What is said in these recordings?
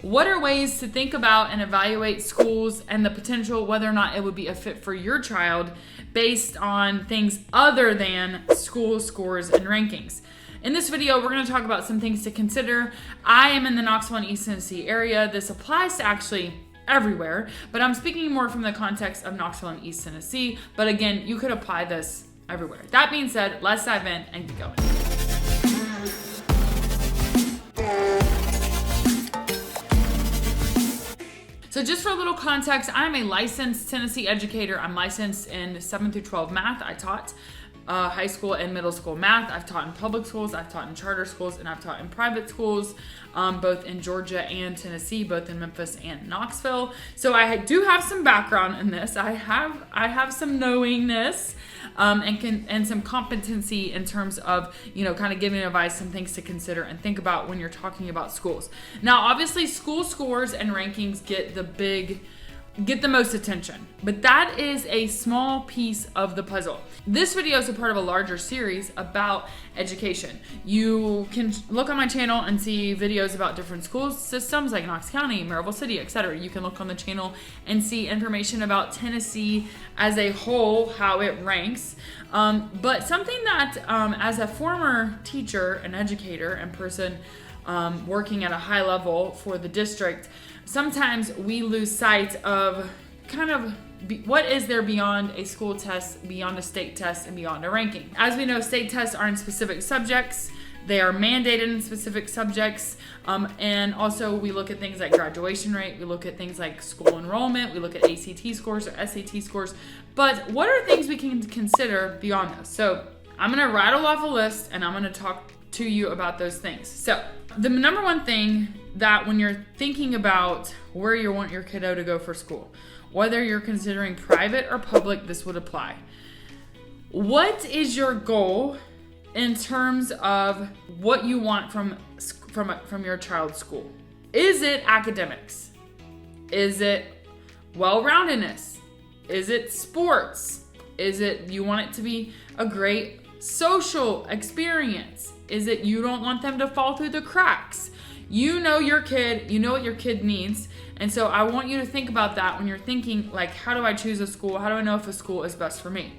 What are ways to think about and evaluate schools and the potential whether or not it would be a fit for your child based on things other than school scores and rankings? In this video, we're going to talk about some things to consider. I am in the Knoxville and East Tennessee area. This applies to actually everywhere, but I'm speaking more from the context of Knoxville and East Tennessee. But again, you could apply this everywhere. That being said, let's dive in and get going. So just for a little context, I'm a licensed Tennessee educator. I'm licensed in 7 through 12 math. I taught high school and middle school math. I've taught in public schools, I've taught in charter schools, and I've taught in private schools, both in Georgia and Tennessee, both in Memphis and Knoxville. So I do have some background in this. I have some knowingness and some competency in terms of, kind of giving advice, some things to consider and think about when you're talking about schools. Now, obviously, school scores and rankings get the most attention, but that is a small piece of the puzzle. This video is a part of a larger series about education. You can look on my channel and see videos about different school systems like Knox County, Maryville City, etc. You can look on the channel and see information about Tennessee as a whole, how it ranks. But something that, as a former teacher and educator and person working at a high level for the district, sometimes we lose sight of what is there beyond a school test, beyond a state test, and beyond a ranking. As we know, state tests are in specific subjects. They are mandated in specific subjects. And also we look at things like graduation rate. We look at things like school enrollment. We look at ACT scores or SAT scores. But what are things we can consider beyond those? So I'm going to rattle off a list and I'm going to talk to you about those things. So the number one thing that when you're thinking about where you want your kiddo to go for school, whether you're considering private or public, this would apply. What is your goal in terms of what you want from your child's school? Is it academics? Is it well-roundedness? Is it sports? Is it you want it to be a great social experience? Is it you don't want them to fall through the cracks? You know your kid, you know what your kid needs. And so I want you to think about that when you're thinking, like, how do I choose a school? How do I know if a school is best for me?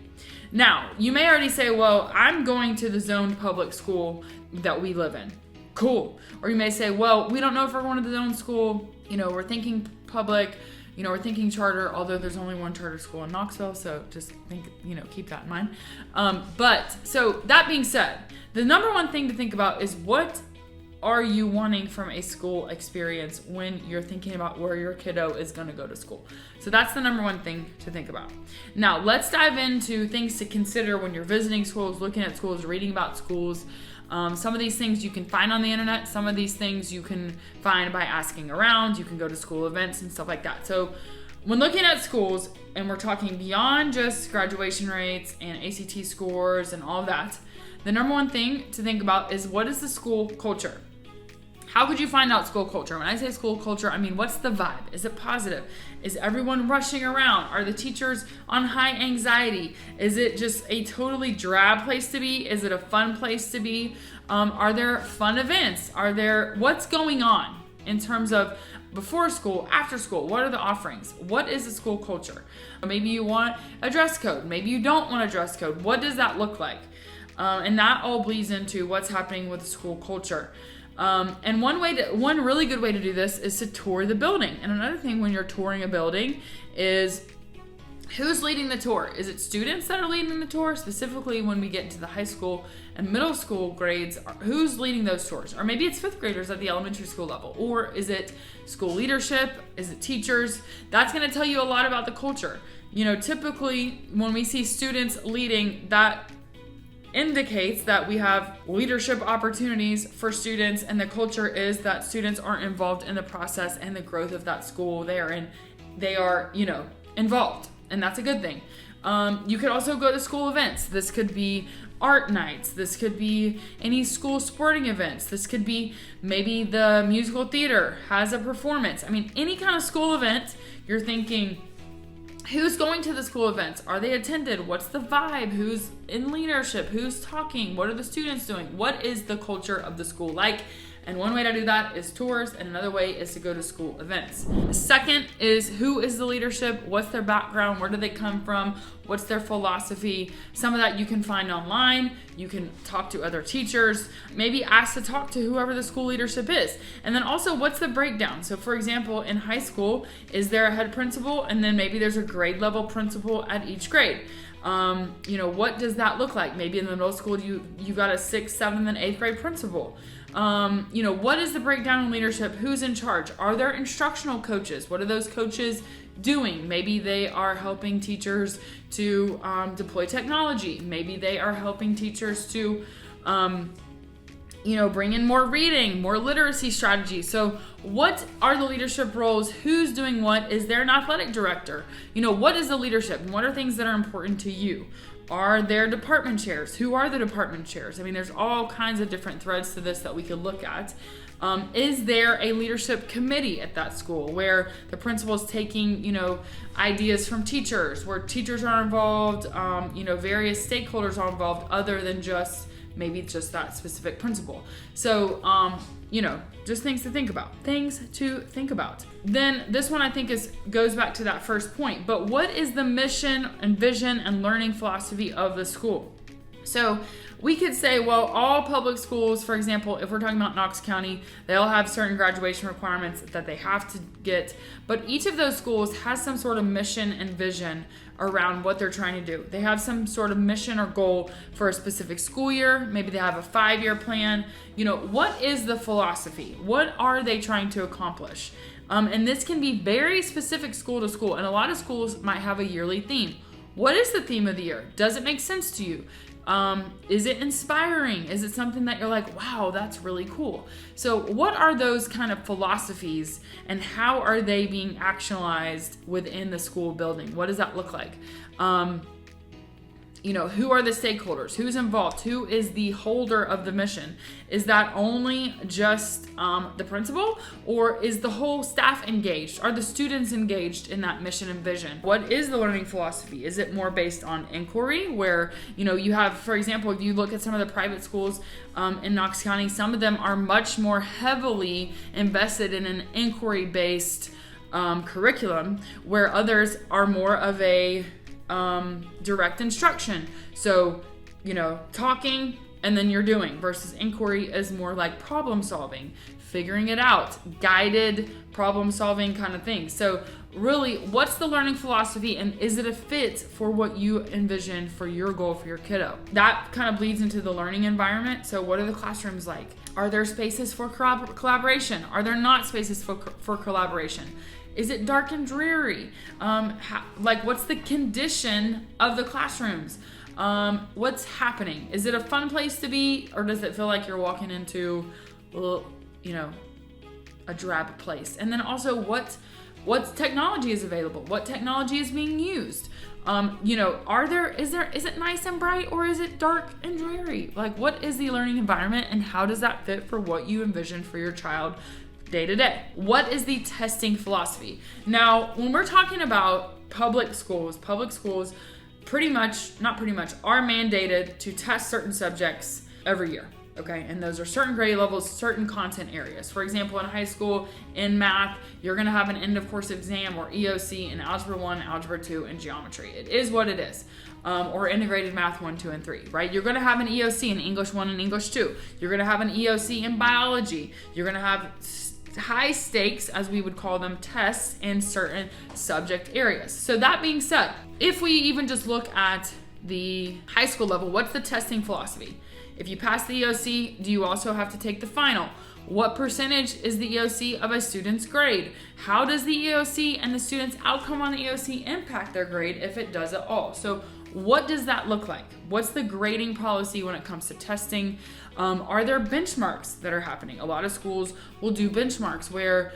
Now, you may already say, well, I'm going to the zoned public school that we live in. Cool. Or you may say, well, we don't know if we're going to the zoned school. We're thinking public. We're thinking charter, although there's only one charter school in Knoxville, so just think, keep that in mind. But so that being said, the number one thing to think about is what are you wanting from a school experience when you're thinking about where your kiddo is going to go to school? So that's the number one thing to think about. Now, let's dive into things to consider when you're visiting schools, looking at schools, reading about schools. Some of these things you can find on the internet. Some of these things you can find by asking around. You can go to school events and stuff like that. So when looking at schools, and we're talking beyond just graduation rates and ACT scores and all of that, the number one thing to think about is what is the school culture? How could you find out school culture? When I say school culture, I mean, what's the vibe? Is it positive? Is everyone rushing around? Are the teachers on high anxiety? Is it just a totally drab place to be? Is it a fun place to be? Are there fun events? What's going on in terms of before school, after school? What are the offerings? What is the school culture? Maybe you want a dress code. Maybe you don't want a dress code. What does that look like? And that all bleeds into what's happening with the school culture. And one really good way to do this is to tour the building. And another thing when you're touring a building is who's leading the tour? Is it students that are leading the tour? Specifically when we get into the high school and middle school grades, who's leading those tours? Or maybe it's fifth graders at the elementary school level. Or is it school leadership? Is it teachers? That's going to tell you a lot about the culture. Typically when we see students leading, that indicates that we have leadership opportunities for students, and the culture is that students aren't involved in the process and the growth of that school they are in. They are, involved, and that's a good thing. You could also go to school events. This could be art nights. This could be any school sporting events. This could be maybe the musical theater has a performance. I mean, any kind of school event, you're thinking, who's going to the school events? Are they attended? What's the vibe? Who's in leadership? Who's talking? What are the students doing? What is the culture of the school like? And one way to do that is tours, and another way is to go to school events. The second is, who is the leadership? What's their background? Where do they come from? What's their philosophy? Some of that you can find online. You can talk to other teachers, maybe ask to talk to whoever the school leadership is. And then also, what's the breakdown? So for example, in high school, is there a head principal? And then maybe there's a grade level principal at each grade. What does that look like? Maybe in the middle school, you got a 6th, 7th, and 8th grade principal. What is the breakdown in leadership? Who's in charge? Are there instructional coaches? What are those coaches doing? Maybe they are helping teachers to deploy technology. Maybe they are helping teachers to bring in more reading, more literacy strategy. So what are the leadership roles? Who's doing what? Is there an athletic director? What is the leadership? And what are things that are important to you? Are there department chairs? Who are the department chairs? I mean, there's all kinds of different threads to this that we could look at. Is there a leadership committee at that school where the principal is taking, ideas from teachers, where teachers are involved, various stakeholders are involved other than maybe just that specific principal. So, just things to think about. Then this one I think goes back to that first point, but what is the mission and vision and learning philosophy of the school? So we could say, well, all public schools, for example, if we're talking about Knox County, they all have certain graduation requirements that they have to get, but each of those schools has some sort of mission and vision around what they're trying to do. They have some sort of mission or goal for a specific school year. Maybe they have a 5-year plan. What is the philosophy? What are they trying to accomplish? And this can be very specific school to school, and a lot of schools might have a yearly theme. What is the theme of the year? Does it make sense to you? Is it inspiring? Is it something that you're like, wow, that's really cool? So what are those kind of philosophies, and how are they being actionalized within the school building? What does that look like? Who are the stakeholders? Who's involved? Who is the holder of the mission? Is that only just the principal, or is the whole staff engaged? Are the students engaged in that mission and vision? What is the learning philosophy? Is it more based on inquiry, where, you have, for example, if you look at some of the private schools in Knox County, some of them are much more heavily invested in an inquiry-based curriculum, where others are more of a direct instruction. So, talking and then you're doing, versus inquiry is more like problem solving, figuring it out, guided problem solving kind of thing. So really, what's the learning philosophy, and is it a fit for what you envision for your goal for your kiddo? That kind of bleeds into the learning environment. So what are the classrooms like? Are there spaces for collaboration? Are there not spaces for collaboration? Is it dark and dreary? What's the condition of the classrooms? What's happening? Is it a fun place to be, or does it feel like you're walking into, a drab place? And then also, what technology is available? What technology is being used? Is it nice and bright, or is it dark and dreary? What is the learning environment, and how does that fit for what you envision for your child day to day? What is the testing philosophy? Now, when we're talking about public schools are mandated to test certain subjects every year. Okay, and those are certain grade levels, certain content areas. For example, in high school, in math, you're gonna have an end of course exam, or EOC, in Algebra 1, Algebra 2, and Geometry. It is what it is. Or integrated math 1, 2, and 3, right? You're gonna have an EOC in English 1 and English 2. You're gonna have an EOC in biology. You're gonna have high stakes, as we would call them, tests in certain subject areas. So that being said, if we even just look at the high school level, what's the testing philosophy? If you pass the EOC, do you also have to take the final? What percentage is the EOC of a student's grade? How does the EOC and the student's outcome on the EOC impact their grade, if it does at all? So what does that look like? What's the grading policy when it comes to testing? Are there benchmarks that are happening? A lot of schools will do benchmarks where,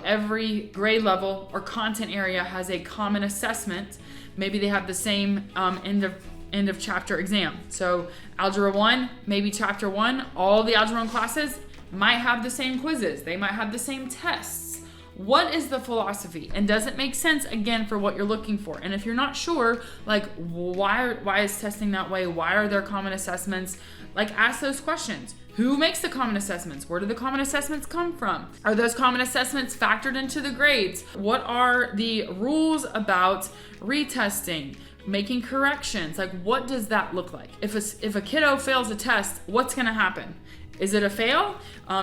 every grade level or content area has a common assessment. Maybe they have the same end of chapter exam. So Algebra 1, maybe chapter 1, all the Algebra 1 classes might have the same quizzes. They might have the same tests. What is the philosophy? And does it make sense, again, for what you're looking for? And if you're not sure, why is testing that way? Why are there common assessments? Like, ask those questions. Who makes the common assessments? Where do the common assessments come from? Are those common assessments factored into the grades? What are the rules about retesting, making corrections? Like, what does that look like? If a kiddo fails a test, what's gonna happen? Is it a fail?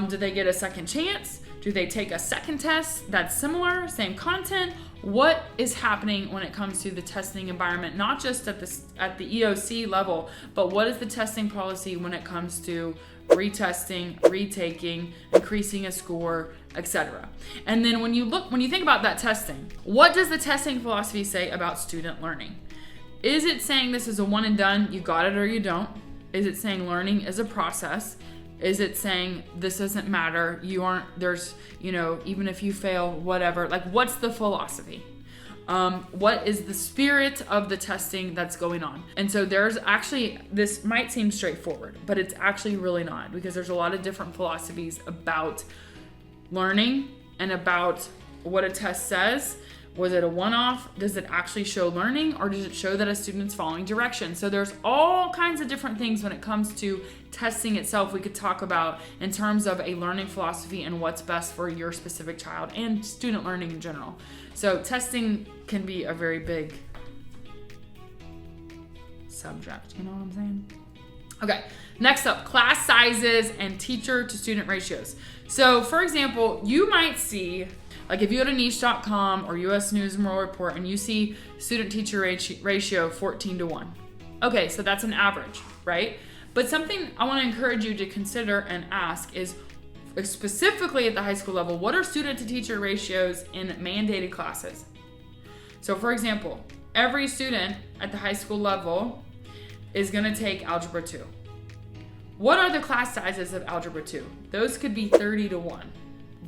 Do they get a second chance? Do they take a second test that's similar, same content? What is happening when it comes to the testing environment, not just at the EOC level, but what is the testing policy when it comes to retesting, retaking, increasing a score, etc. And then when you think about that testing, what does the testing philosophy say about student learning? Is it saying this is a one and done, you got it or you don't? Is it saying learning is a process? Is it saying this doesn't matter, even if you fail, whatever? Like, what's the philosophy? What is the spirit of the testing that's going on? And so there's actually, this might seem straightforward, but it's actually really not, because there's a lot of different philosophies about learning and about what a test says. Was it a one-off? Does it actually show learning, or does it show that a student's following direction? So there's all kinds of different things when it comes to testing itself we could talk about in terms of a learning philosophy and what's best for your specific child and student learning in general. So testing can be a very big subject, you know what I'm saying? Okay, next up, class sizes and teacher to student ratios. So for example, you might see, like if you go to niche.com or US News and World Report and you see student teacher ratio 14:1. Okay, so that's an average, right? But something I want to encourage you to consider and ask is, specifically at the high school level, what are student to teacher ratios in mandated classes? So for example, every student at the high school level is going to take Algebra 2. What are the class sizes of Algebra 2? Those could be 30:1,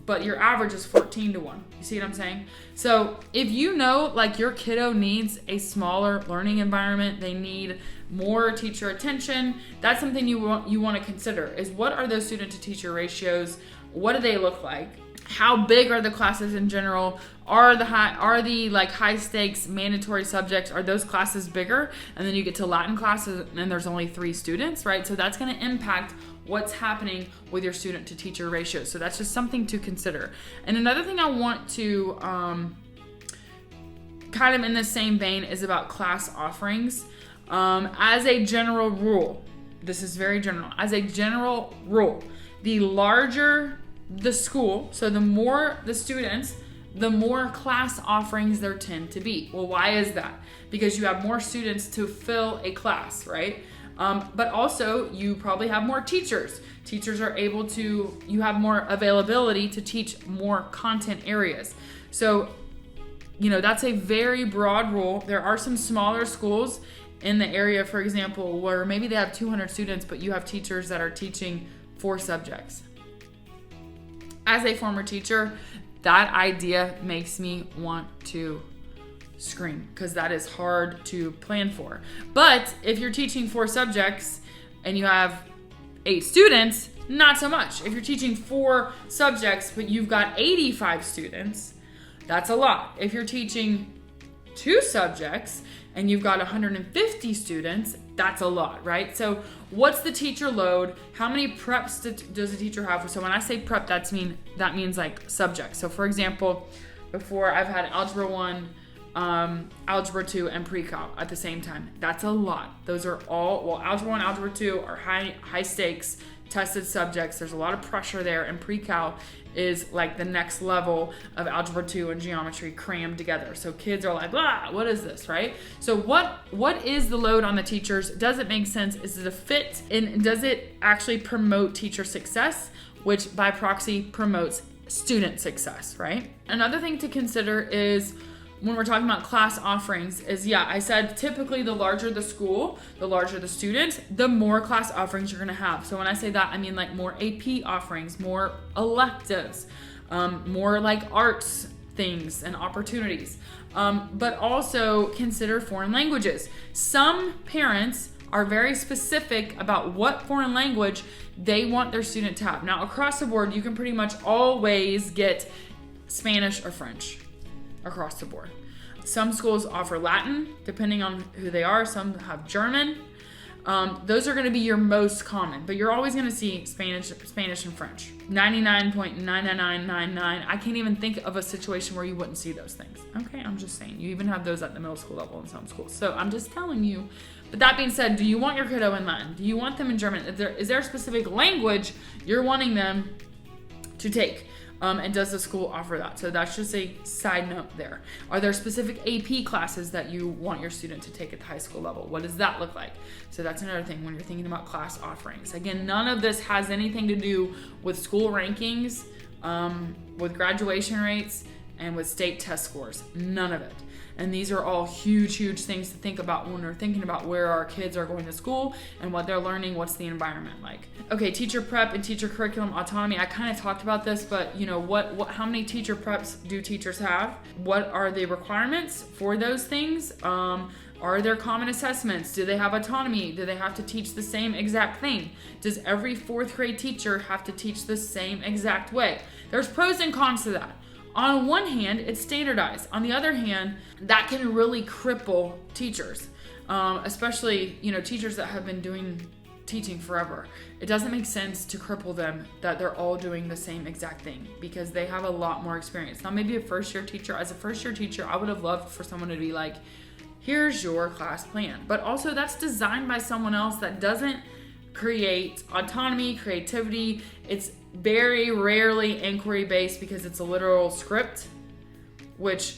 but your average is 14:1. You see what I'm saying? So if you know, like, your kiddo needs a smaller learning environment, they need more teacher attention, that's something you want to consider, is what are those student to teacher ratios? What do they look like? How big are the classes in general? Are the high stakes mandatory subjects, are those classes bigger? And then you get to Latin classes and there's only 3 students, right? So that's going to impact what's happening with your student to teacher ratio. So that's just something to consider. And another thing I want to kind of in the same vein is about class offerings. As a general rule, this is very general. As a general rule, the larger the school, so the more the students, the more class offerings there tend to be. Well, why is that? Because you have more students to fill a class, right? But also you probably have more teachers. Teachers are able to, you have more availability to teach more content areas. So, that's a very broad rule. There are some smaller schools in the area, for example, where maybe they have 200 students, but you have teachers that are teaching 4 subjects. As a former teacher, that idea makes me want to scream, because that is hard to plan for. But if you're teaching 4 subjects and you have 8 students, not so much. If you're teaching 4 subjects but you've got 85 students, that's a lot. If you're teaching 2 subjects and you've got 150 students, that's a lot, right? So what's the teacher load? How many preps does a teacher have? So when I say prep, that means like subjects. So for example, before I've had Algebra 1, Algebra 2, and Pre-Cal at the same time. That's a lot. Those are all, Algebra 1, Algebra 2 are high stakes, tested subjects. There's a lot of pressure there, and Pre-Cal is like the next level of Algebra 2 and geometry crammed together. So kids are like, what is this, right? So what is the load on the teachers? Does it make sense? Is it a fit? And does it actually promote teacher success, which by proxy promotes student success, right? Another thing to consider is, when we're talking about class offerings, is, I said typically the larger the school, the larger the student, the more class offerings you're gonna have. So when I say that, I mean like more AP offerings, more electives, more like arts things and opportunities. But also consider foreign languages. Some parents are very specific about what foreign language they want their student to have. Now, across the board, you can pretty much always get Spanish or French across the board. Some schools offer Latin, depending on who they are. Some have German. Those are going to be your most common, but you're always going to see Spanish and French. 99.99999. I can't even think of a situation where you wouldn't see those things. Okay, I'm just saying. You even have those at the middle school level in some schools. So I'm just telling you. But that being said, do you want your kiddo in Latin? Do you want them in German? Is there a specific language you're wanting them to take? And does the school offer that? So that's just a side note there. Are there specific AP classes that you want your student to take at the high school level? What does that look like? So that's another thing when you're thinking about class offerings. Again, none of this has anything to do with school rankings, with graduation rates, and with state test scores. None of it. And these are all huge, huge things to think about when we're thinking about where our kids are going to school and what they're learning, what's the environment like. Okay, teacher prep and teacher curriculum autonomy. I kind of talked about this, but how many teacher preps do teachers have? What are the requirements for those things? Are there common assessments? Do they have autonomy? Do they have to teach the same exact thing? Does every fourth grade teacher have to teach the same exact way? There's pros and cons to that. On one hand, it's standardized. On the other hand, that can really cripple teachers, especially, teachers that have been doing teaching forever. It doesn't make sense to cripple them that they're all doing the same exact thing because they have a lot more experience. Now, maybe a first-year teacher, as a first-year teacher, I would have loved for someone to be like, here's your class plan. But also that's designed by someone else that doesn't create autonomy, creativity. It's very rarely inquiry-based because it's a literal script, which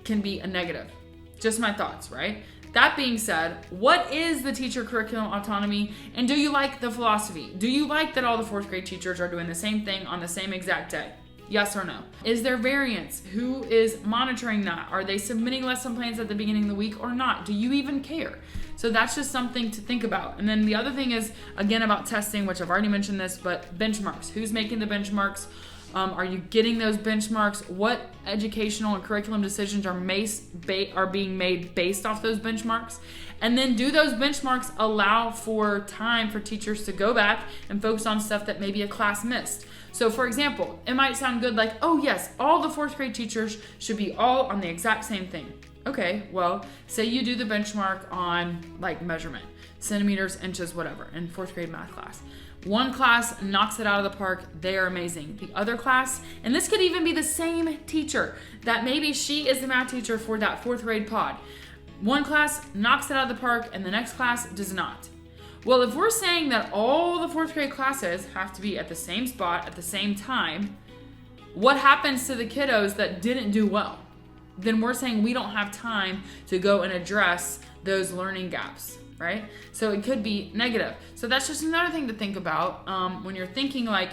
can be a negative. Just my thoughts, right? That being said, what is the teacher curriculum autonomy? And do you like the philosophy? Do you like that all the fourth grade teachers are doing the same thing on the same exact day? Yes or no? Is there variance? Who is monitoring that? Are they submitting lesson plans at the beginning of the week or not? Do you even care? So that's just something to think about. And then the other thing is, again, about testing, which I've already mentioned this, but benchmarks. Who's making the benchmarks? Are you getting those benchmarks? What educational and curriculum decisions are being made based off those benchmarks? And then do those benchmarks allow for time for teachers to go back and focus on stuff that maybe a class missed? So for example, it might sound good like, oh yes, all the fourth grade teachers should be all on the exact same thing. Okay, well, say you do the benchmark on like measurement, centimeters, inches, whatever, in fourth grade math class. One class knocks it out of the park. They are amazing. The other class, and this could even be the same teacher, that maybe she is the math teacher for that fourth grade pod. One class knocks it out of the park and the next class does not. Well, if we're saying that all the fourth grade classes have to be at the same spot at the same time, what happens to the kiddos that didn't do well? Then we're saying we don't have time to go and address those learning gaps, right? So it could be negative. So that's just another thing to think about when you're thinking like,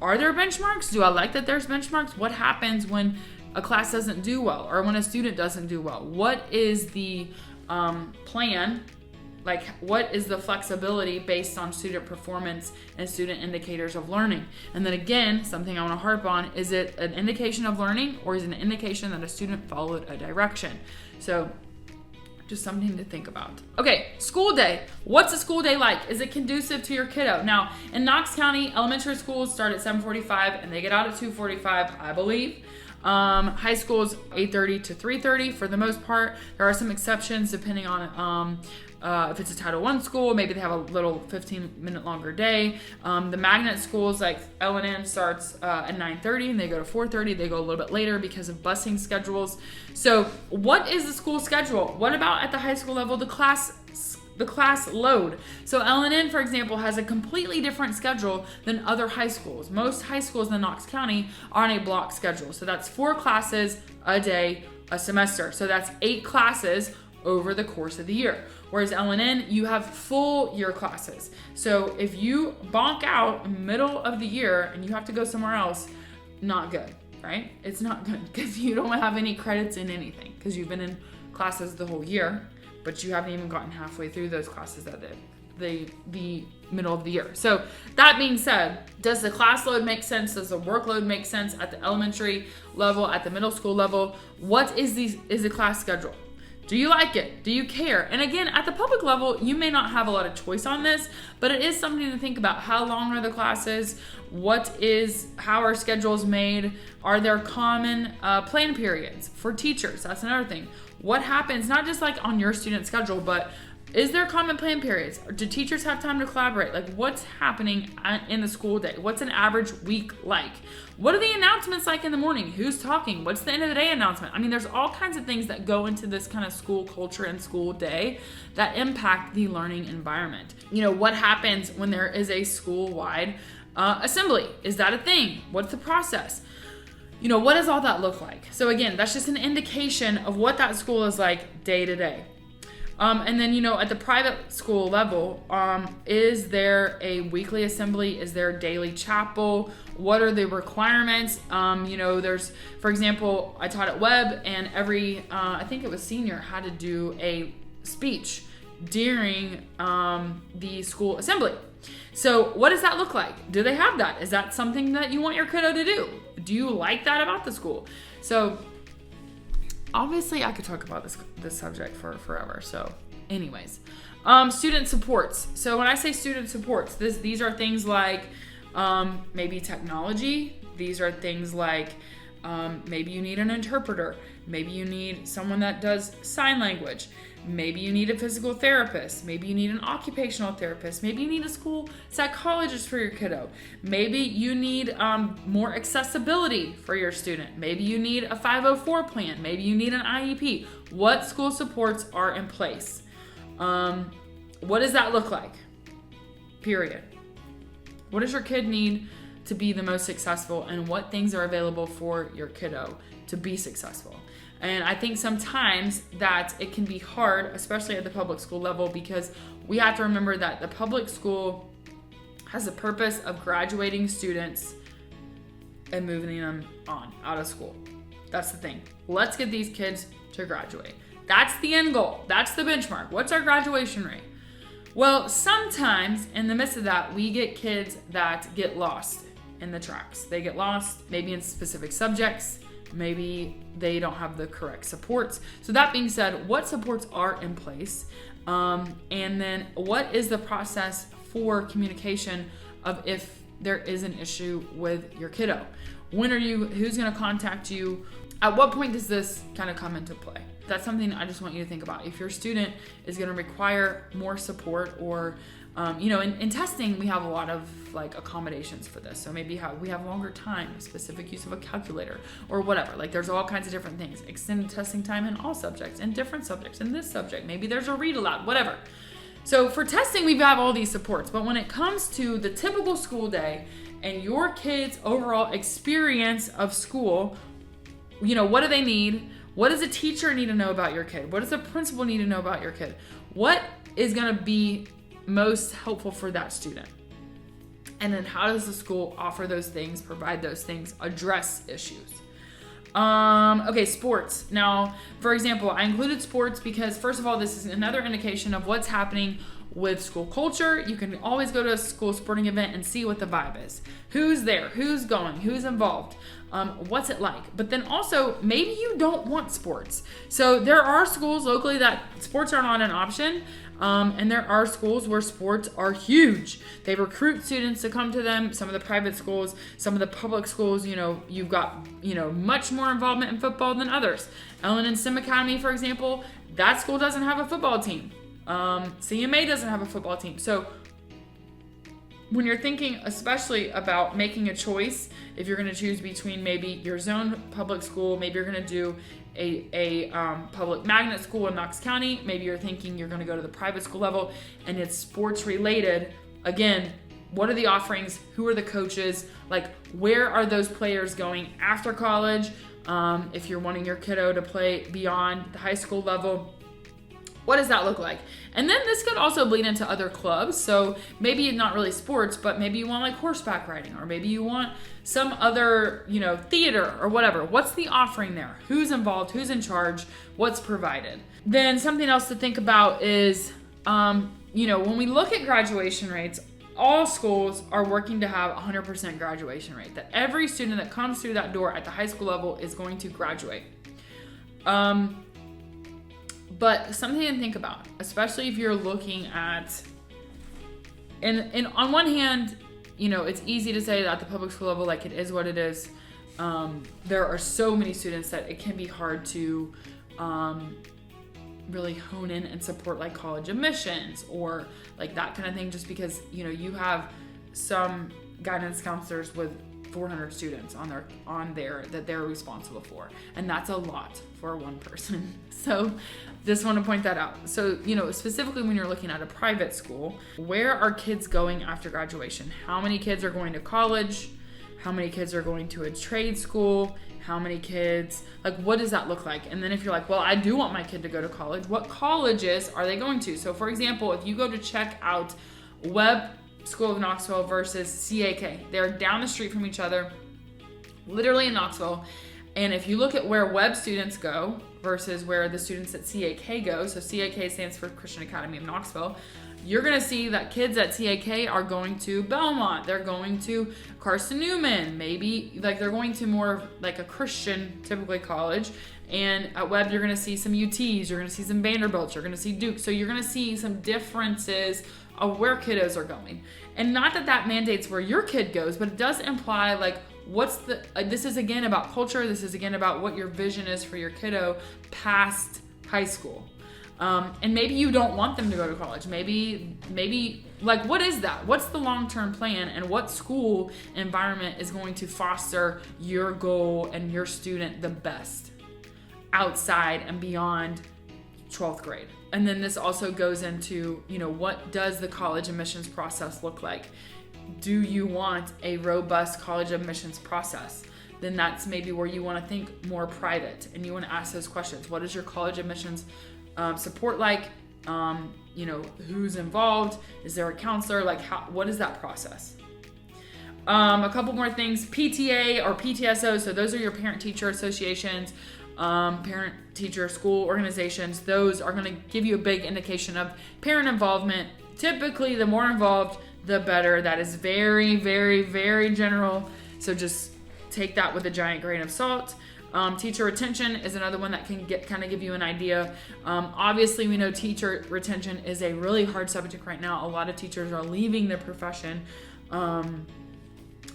are there benchmarks? Do I like that there's benchmarks? What happens when a class doesn't do well or when a student doesn't do well? What is the plan? Like, what is the flexibility based on student performance and student indicators of learning? And then again, something I want to harp on, is it an indication of learning or is it an indication that a student followed a direction? So just something to think about. Okay, school day. What's a school day like? Is it conducive to your kiddo? Now, in Knox County, elementary schools start at 7:45 and they get out at 2:45, I believe. High schools 8:30 to 3:30 for the most part. There are some exceptions depending on if it's a Title I school, maybe they have a little 15-minute longer day. The magnet schools like L&N starts at 9:30 and they go to 4:30. They go a little bit later because of busing schedules. So what is the school schedule? What about at the high school level, the class load? So L&N, for example, has a completely different schedule than other high schools. Most high schools in Knox County are on a block schedule. So that's 4 classes a day, a semester. So that's 8 classes over the course of the year. Whereas L&N, you have full year classes. So if you bonk out middle of the year and you have to go somewhere else, not good, right? It's not good because you don't have any credits in anything because you've been in classes the whole year, but you haven't even gotten halfway through those classes at the middle of the year. So that being said, does the class load make sense? Does the workload make sense at the elementary level, at the middle school level? What is the class schedule? Do you like it? Do you care? And again, at the public level, you may not have a lot of choice on this, but it is something to think about. How long are the classes? How are schedules made? Are there common plan periods for teachers? That's another thing. What happens, not just like on your student schedule, but Is there common plan periods? Do teachers have time to collaborate? Like, what's happening in the school day? What's an average week like? What are the announcements like in the morning? Who's talking? What's the end of the day announcement? I mean, there's all kinds of things that go into this kind of school culture and school day that impact the learning environment. What happens when there is a school-wide assembly? Is that a thing? What's the process? What does all that look like? So again, that's just an indication of what that school is like day to day. And then, at the private school level, is there a weekly assembly? Is there a daily chapel? What are the requirements? There's, for example, I taught at Webb, and every, I think it was senior, had to do a speech during the school assembly. So what does that look like? Do they have that? Is that something that you want your kiddo to do? Do you like that about the school? So obviously I could talk about this subject for forever. So anyways, student supports. So when I say student supports, these are things like maybe technology. These are things like maybe you need an interpreter. Maybe you need someone that does sign language. Maybe you need a physical therapist. Maybe you need an occupational therapist. Maybe you need a school psychologist for your kiddo. Maybe you need more accessibility for your student. Maybe you need a 504 plan. Maybe you need an IEP. What school supports are in place? What does that look like? Period. What does your kid need to be the most successful, and what things are available for your kiddo to be successful? And I think sometimes that it can be hard, especially at the public school level, because we have to remember that the public school has the purpose of graduating students and moving them on out of school. That's the thing. Let's get these kids to graduate. That's the end goal. That's the benchmark. What's our graduation rate? Well, sometimes in the midst of that, we get kids that get lost in the tracks. They get lost maybe in specific subjects. Maybe they don't have the correct supports. So that being said, what supports are in place? And then what is the process for communication of if there is an issue with your kiddo? Who's going to contact you? At what point does this kind of come into play? That's something I just want you to think about. If your student is going to require more support, or in testing, we have a lot of accommodations for this. So maybe we have longer time, specific use of a calculator, or whatever. There's all kinds of different things. Extended testing time in all subjects, and different subjects in this subject. Maybe there's a read aloud, whatever. So for testing, we have all these supports. But when it comes to the typical school day and your kid's overall experience of school, what do they need? What does a teacher need to know about your kid? What does a principal need to know about your kid? What is going to be most helpful for that student? And then how does the school offer those things, provide those things, address issues? Okay, sports. Now, for example, I included sports because, first of all, this is another indication of what's happening with school culture. You can always go to a school sporting event and see what the vibe is. Who's there? Who's going? Who's involved? What's it like? But then also, maybe you don't want sports. So there are schools locally that sports are not an option. And there are schools where sports are huge. They recruit students to come to them. Some of the private schools, some of the public schools, you've got, much more involvement in football than others. Ellen and Sim Academy, for example, that school doesn't have a football team. CMA doesn't have a football team. So when you're thinking especially about making a choice, if you're going to choose between maybe your zone public school, maybe you're going to do a public magnet school in Knox County, maybe you're thinking you're going to go to the private school level and it's sports related. Again, what are the offerings? Who are the coaches? Where are those players going after college? If you're wanting your kiddo to play beyond the high school level, what does that look like? And then this could also bleed into other clubs. So maybe not really sports, but maybe you want horseback riding, or maybe you want some other, theater or whatever. What's the offering there? Who's involved? Who's in charge? What's provided? Then something else to think about is, when we look at graduation rates, all schools are working to have 100% graduation rate, that every student that comes through that door at the high school level is going to graduate. But something to think about, especially if you're looking at, and on one hand, it's easy to say that at the public school level, it is what it is. There are so many students that it can be hard to really hone in and support like college admissions or like that kind of thing, just because, you know, you have some guidance counselors with 400 students on there that they're responsible for, and that's a lot for one person. So just want to point that out. So, you know, specifically when you're looking at a private school, where are kids going after graduation? How many kids are going to college? How many kids are going to a trade school? How many kids, like, what does that look like? And then if you're like, well, I do want my kid to go to college, what colleges are they going to? So for example, if you go to check out Webb School of Knoxville versus CAK, they're down the street from each other, literally in Knoxville. And if you look at where Webb students go versus where the students at CAK go, so CAK stands for Christian Academy of Knoxville, you're going to see that kids at CAK are going to Belmont, they're going to Carson Newman, maybe like they're going to more like a Christian, typically college. And at Webb, you're going to see some UTs, you're going to see some Vanderbilts, you're going to see Duke. So you're going to see some differences of where kiddos are going. And not that that mandates where your kid goes, but it does imply like, what's the, this is again about culture. This is again about what your vision is for your kiddo past high school. And maybe you don't want them to go to college. Maybe like, what is that? What's the long-term plan, and what school environment is going to foster your goal and your student the best outside and beyond 12th grade? And then this also goes into, you know, what does the college admissions process look like? Do you want a robust college admissions process? Then that's maybe where you want to think more private, and you want to ask those questions. What is your college admissions support like? You know, who's involved? Is there a counselor? Like, what is that process? A couple more things. PTA or PTSO, so those are your parent-teacher associations, parent-teacher school organizations. Those are going to give you a big indication of parent involvement. Typically, the more involved, the better. That is very, very, very general. So just take that with a giant grain of salt. Teacher retention is another one that can kind of give you an idea. Obviously, we know teacher retention is a really hard subject right now. A lot of teachers are leaving the profession,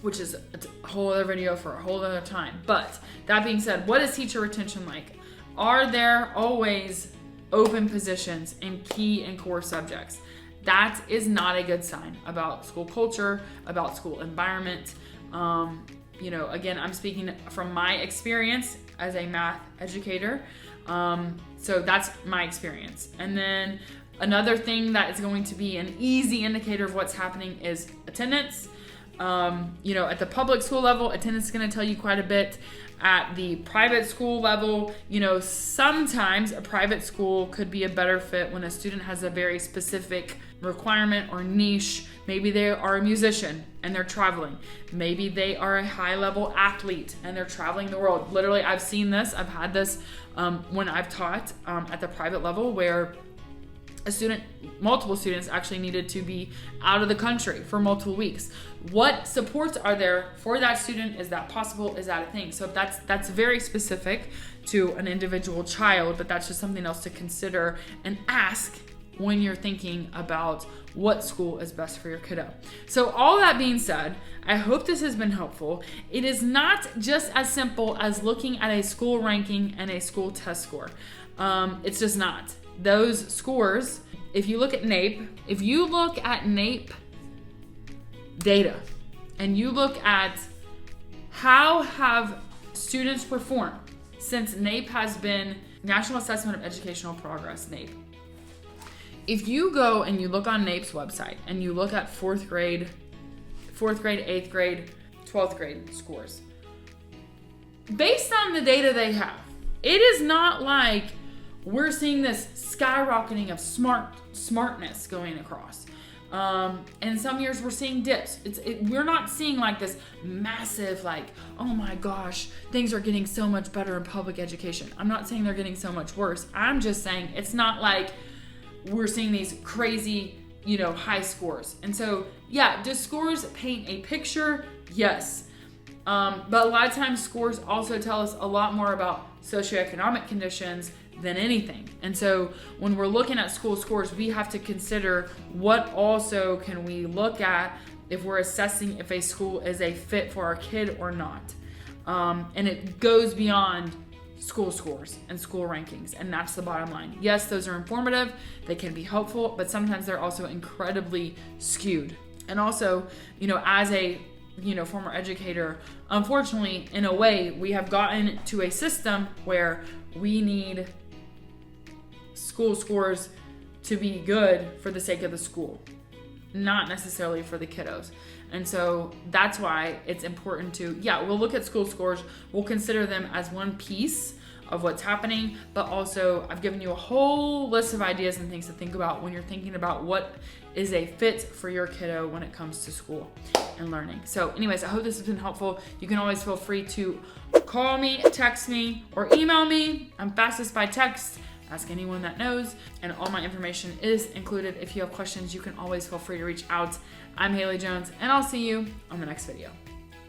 which is a whole other video for a whole other time. But that being said, what is teacher retention like? Are there always open positions in key and core subjects? That is not a good sign about school culture, about school environment. You know, again, I'm speaking from my experience as a math educator. So that's my experience. And then another thing that is going to be an easy indicator of what's happening is attendance. You know, at the public school level, attendance is going to tell you quite a bit. At the private school level, you know, sometimes a private school could be a better fit when a student has a very specific requirement or niche. Maybe they are a musician and they're traveling. Maybe they are a high-level athlete and they're traveling the world. Literally, I've seen this. I've had this when I've taught at the private level, where multiple students actually needed to be out of the country for multiple weeks. What supports are there for that student? Is that possible? Is that a thing? So that's very specific to an individual child, but that's just something else to consider and ask when you're thinking about what school is best for your kiddo. So all that being said, I hope this has been helpful. It is not just as simple as looking at a school ranking and a school test score. It's just not. Those scores, if you look at NAEP, data and you look at how have students performed since NAEP has been National Assessment of Educational Progress, NAEP. If you go and you look on NAEP's website and you look at 4th grade, 8th grade, 12th grade scores, based on the data they have, it is not like we're seeing this skyrocketing of smartness going across. And some years we're seeing dips. We're not seeing like this massive, like, oh my gosh, things are getting so much better in public education. I'm not saying they're getting so much worse. I'm just saying it's not like we're seeing these crazy, you know, high scores. And so, yeah, do scores paint a picture? Yes. But a lot of times scores also tell us a lot more about socioeconomic conditions than anything. And so when we're looking at school scores, we have to consider what also can we look at if we're assessing if a school is a fit for our kid or not. And it goes beyond school scores and school rankings, and that's the bottom line. Yes, those are informative, they can be helpful, but sometimes they're also incredibly skewed. And also, as a former educator, unfortunately, in a way, we have gotten to a system where we need school scores to be good for the sake of the school, not necessarily for the kiddos. And so that's why it's important to, we'll look at school scores, we'll consider them as one piece of what's happening, but also I've given you a whole list of ideas and things to think about when you're thinking about what is a fit for your kiddo when it comes to school and learning. So anyways, I hope this has been helpful. You can always feel free to call me, text me, or email me. I'm fastest by text. Ask anyone that knows, and all my information is included. If you have questions, you can always feel free to reach out. I'm Haley Jones, and I'll see you on the next video.